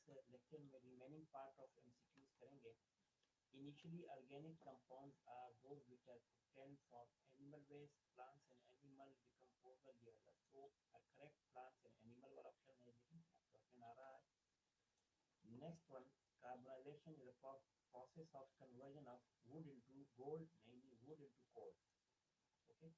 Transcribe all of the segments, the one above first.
Lecture में remaining part of MCQs करेंगे। Initially organic compounds are those which are obtained from animal waste, plants and animal decomposal ये वाला। तो correct plants and animal वाला option है, लेकिन question आ रहा है। Next one, carbonisation is the process of conversion of wood into gold, नहीं wood into coal. Okay.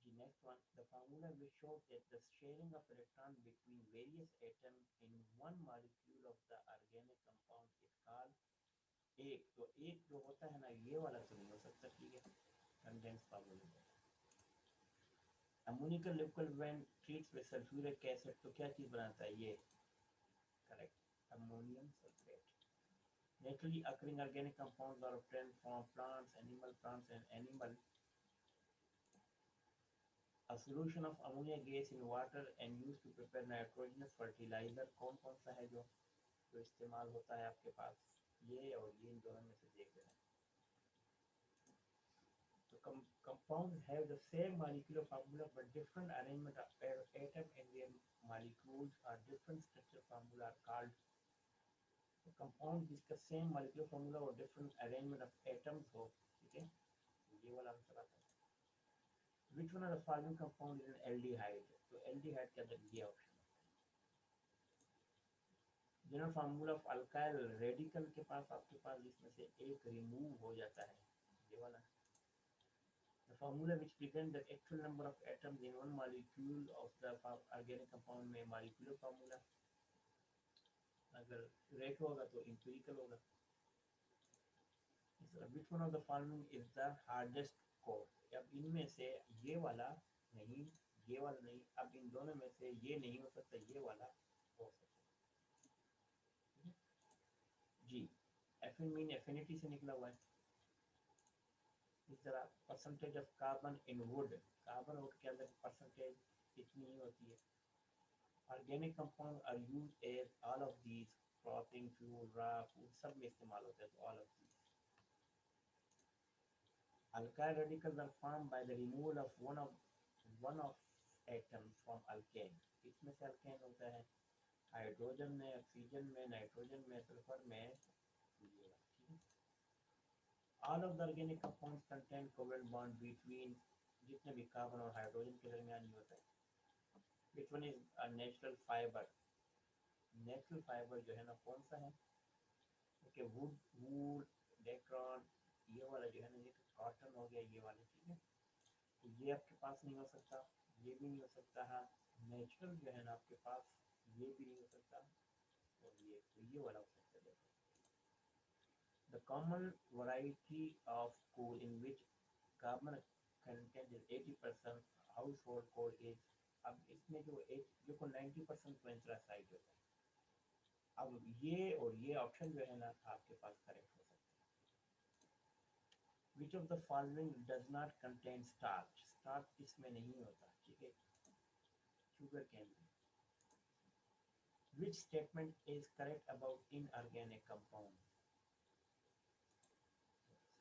The next one, the formula which shows that the sharing of electron between various atoms in one molecule of the organic compound is called, एक तो एक जो होता है ना ये वाला तो नहीं हो सकता, ठीक है, condense formula. Ammonium liquid when treats with sulphuric acid तो क्या चीज बनाता है ये, correct, ammonium sulphate. Naturally occurring organic compounds are obtained from plants and animal. A solution of ammonia gas in water and used to prepare nitrogenous fertilizer कौन कौन सा है जो इस्तेमाल होता है आपके पास, ये और ये इन दोनों में से देख लेना। तो compounds have the same molecular formula but different arrangement of atom and their molecules are different structure formula are called। तो कंपाउंड जिसका सेम मॉलिक्यूलर फॉर्मूला और डिफरेंट अरेंजमेंट ऑफ एटम्स हो, ठीक है, ये वाला आंसर आता है। Which one of the following compound is an aldehyde? तो aldehyde के अंदर ये ऑप्शन है। General formula of alkyl radical के पास आपके पास जिसमें से एक रिमूव हो जाता है, ये वाला। The formula which presents the actual number of atoms in one molecule of the organic compound में molecular formula, अगर रेट होगा तो empirical होगा। Which one of the following is the hardest core? अब इनमें से ये वाला नहीं, ये वाला नहीं, अब इन दोनों में से ये नहीं हो सकता, ये वाला हो सकता है। जी, एफिन मीन एफिनिटी से निकला हुआ है। इस तरह percentage of carbon in wood, carbon wood के अंदर परसेंटेज इतनी ही होती है। Organic compound are used as all of these, clothing, fuel, raw food सब में इस्तेमाल होता है, तो all of these. Alkyl radicals are formed by the removal of one of atom from alkane। इसमें से alkane होता है हाइड्रोजन में, ऑक्सीजन में, नाइट्रोजन में, सल्फर में, ठीक है। All of the organic compounds contain covalent bond between जितने भी कार्बन और हाइड्रोजन के दरमियान ही होता है। Which one is a natural fiber? Natural fibre जो है ना कौन सा है, ओके, वुड, वूल, डेक्रॉन, ये वाला जो है ना, ये कॉटन हो गया, ये वाला, ठीक है। तो ये आपके पास नहीं हो सकता, ये भी नहीं हो सकता है, नेचुरल जो है ना आपके पास ये भी नहीं हो सकता, और ये तो ये वाला हो सकता है। देखो, the common variety of coal in which carbon content is 80% household coal is, अब इसमें जो देखो 90% तो एंथ्रासाइड होता है। अब ये और ये ऑप्शन जो है ना आपके पास करेक्ट हो सकता है। Which of the following does not contain starch? Starch इसमें नहीं होता, ठीक है, sugar cane. Which statement is correct about inorganic compound?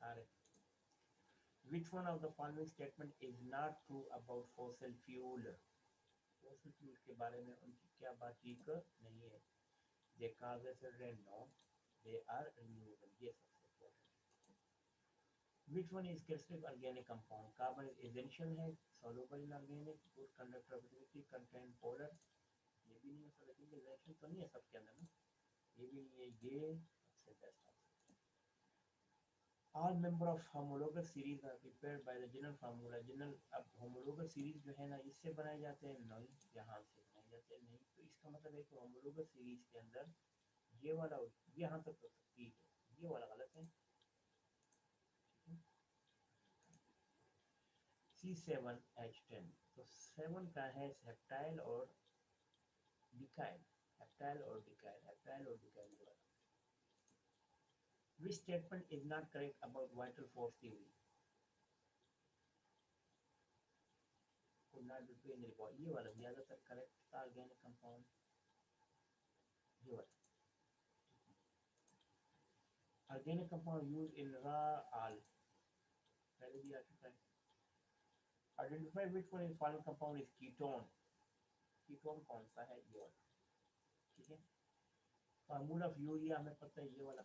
सारे। Which one of the following statement is not true about fossil fuel? Fossil fuel के बारे में उनकी क्या बात ठीक नहीं है। They cause accident, no, they are renewable, ये सबसे important। Which one is characteristic organic compound? Carbon is essential है, soluble in organic, good conductor of electricity, contain polar, ये भी नहीं हो सकता क्योंकि रिएक्शन तो नहीं है सबके अंदर ना, ये भी नहीं है, ये सबसे best option. All member of homologous series are prepared by the general formula। General अब homologous series जो है ना इससे बनाए जाते हैं, नहीं, यहाँ से बनाए जाते हैं, नहीं, तो इसका मतलब है कि homologous series के अंदर ये वाला यहाँ तक तो ठीक है, ये वाला गलत है, ठीक है। C7H10 तो 7 का है हेप्टाइल और डिकाइल, हेप्टाइल और डिकाइल, हेप्टाइल और डिकाइल वाला। Which statement is not correct about vital force theory? Could not be trained in the body, ये वाला ज्यादातर करेक्ट था, ऑर्गेनिक कंपाउंड, ये वाला। Organic compound use in raw all, पहले भी आ चुका है। Identify which one is following compound is ketone, ketone कौन सा है, ये वाला, ठीक है। फार्मूला ऑफ यूरिया हमें पता है ये वाला।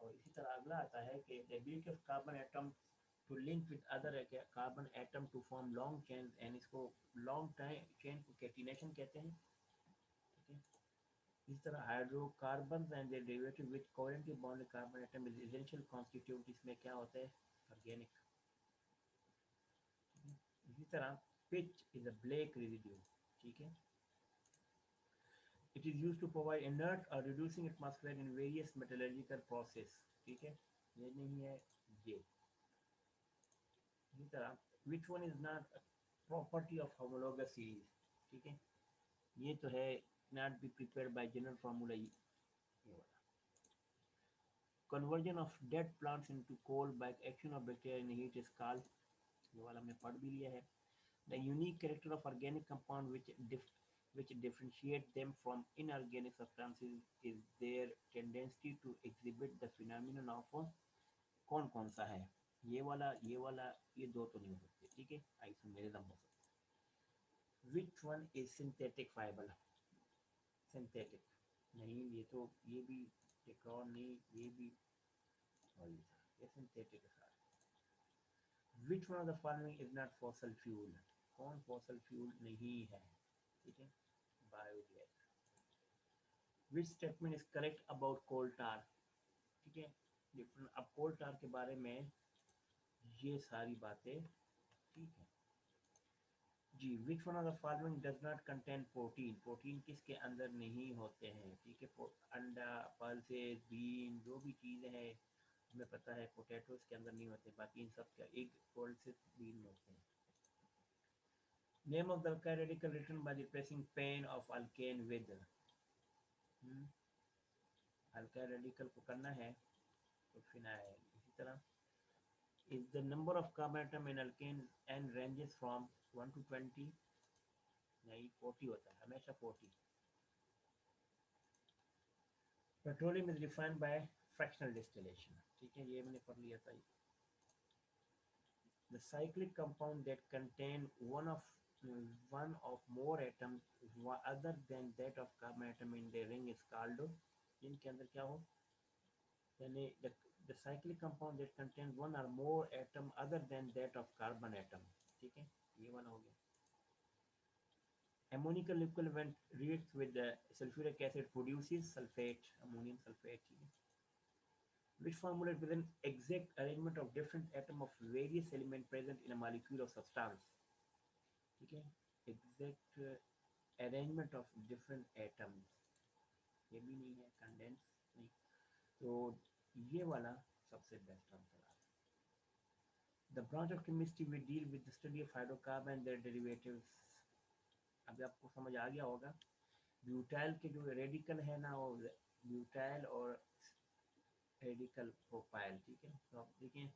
और इसी तरह अगला आता है कि the ability of carbon atom to link with other carbon atom to form long chain, and इसको लॉन्ग टाइम चेन को कैटिनेशन कहते हैं। ठीक है, इस तरह hydrocarbon and their derivative with covalently bonded carbon atom is essential constitute, इसमें क्या होता है, ऑर्गेनिक। इसी तरह pitch is a black residue. ठीक है, it is used to provide inert or reducing atmosphere in various metallurgical process। ठीक है, ये नहीं है ये। इसी तरह which one is not a property of homologous series। ठीक है, ये तो है not be prepared by general formula, ये वाला। conversion of dead plants into coal by action of bacteria in heat is called, ये वाला हमने पढ़ भी लिया है। The unique character of organic compound which differentiate them from inorganic substances is their tendency to exhibit the phenomenon of, कौन कौन सा है, ये वाला ये वाला, ये दो तो नहीं हो सकते। ठीक है, आइसोमेरिज्म हो सकता है। Which one is synthetic fiber? Synthetic नहीं, ये तो ये भी एक और नहीं, ये भी और ये सिंथेटिक है सारा। Which one of the following is not fossil fuel? कौन fossil fuel नहीं है? ठीक है, biogas. Which statement is correct about coal tar? ठीक है, डिफरेंट। अब कोल टार के बारे में ये सारी बातें ठीक है जी। Which one of the following does not contain protein? Protein किसके अंदर नहीं होते हैं? ठीक है, अंडा, पल्सेस, बीन, जो भी चीज़ें हैं हमें पता है पोटैटोज के अंदर नहीं होते, बाकी इन सब के एग, पल्सेस, बीन होते हैं। Name of the alkyl radical written by the pressing pen of alkane with, alkyl radical को करना है तो फिनाइल। इसी तरह is the number of carbon atom in alkane and ranges from 1 to 20, नहीं 40 होता है हमेशा 40। Petroleum is refined by fractional distillation। ठीक है, ये मैंने पढ़ लिया था। the cyclic compound that contain one of more atoms other than that of carbon atom in the ring is called, इनके अंदर क्या हो, यानी the cyclic compound that contains one or more atom other than that of carbon atom। ठीक है, ये वाला हो गया। ammonium liquid when reacts with the sulfuric acid produces sulfate, ammonium sulfate। ठीक है, which formula represents exact arrangement of different atom of various element present in a molecule of substance। ठीक है, exact arrangement of different atoms, ये भी नहीं है, condense नहीं, तो ये वाला सबसे बेस्ट आंसर है। The branch of chemistry we deal with the study of hydrocarbon and their derivatives। अभी आपको समझ आ गया होगा, ब्यूटाइल के जो रेडिकल है ना, वो ब्यूटाइल और रेडिकल प्रोपाइल। ठीक है, तो आप देखें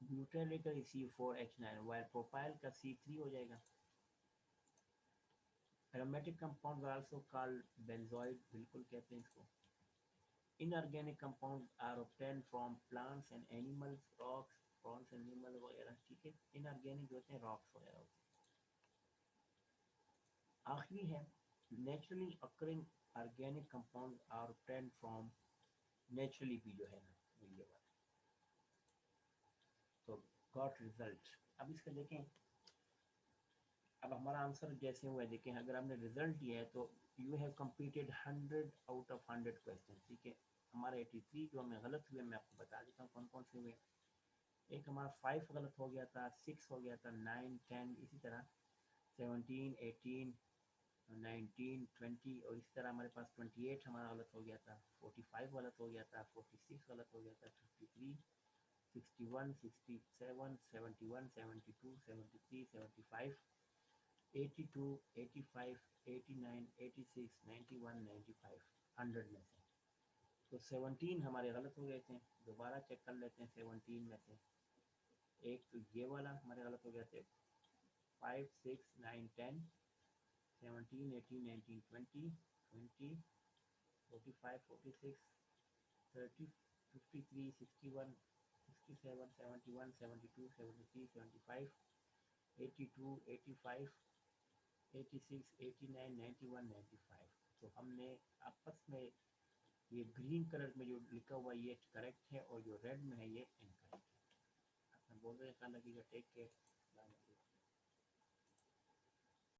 butyl radical C4H9 while propyl का C3 हो जाएगा। Aromatic compounds are also called benzoid, बिल्कुल कहते हैं इसको। Inorganic compounds are obtained from plants and animals, rocks, prawns animal वगैरह। ठीक है, इनऑर्गेनिक होते हैं रॉक्स वगैरह होते हैं। आखिरी है naturally occurring organic compound are obtained from, naturally भी जो है ना ये वाला, तो गॉट रिजल्ट। अब इसका देखें, अब हमारा आंसर जैसे हुआ है देखें, अगर आपने रिजल्ट दिया है तो you have completed 100 out of 100 question. ठीक है, हमारा 83 जो हमें गलत हुए मैं आपको बता देता हूँ कौन कौन से हुए। एक हमारा 5 गलत हो गया था, 6 हो गया था, 9, 10, इसी तरह 17, 18, 19, 20, और इसी तरह हमारे पास 28 हमारा गलत हो गया था, 45 गलत हो गया था, 46 गलत हो गया था, 53, 61, 67, 71, 72, 73, 75, 82, 85, 89, 86, 91, 95, 100 में से। तो 17 हमारे गलत हो गए थे, दोबारा चेक कर लेते हैं 17 में से। एक तो ये वाला हमारे गलत हो गए थे, 5, 6, 9, 10, 17, 18, 19, 20, 20, 45, 46, 30, 53, 61, 67, 71, 72, 73, 75, 82, 85, 86, 89, 91, 95। तो हमने आपस में ये ग्रीन कलर में जो लिखा हुआ है ये करेक्ट है और जो रेड में है ये इनकरेक्ट है। अपना बोल रहे हैं टेक केयर।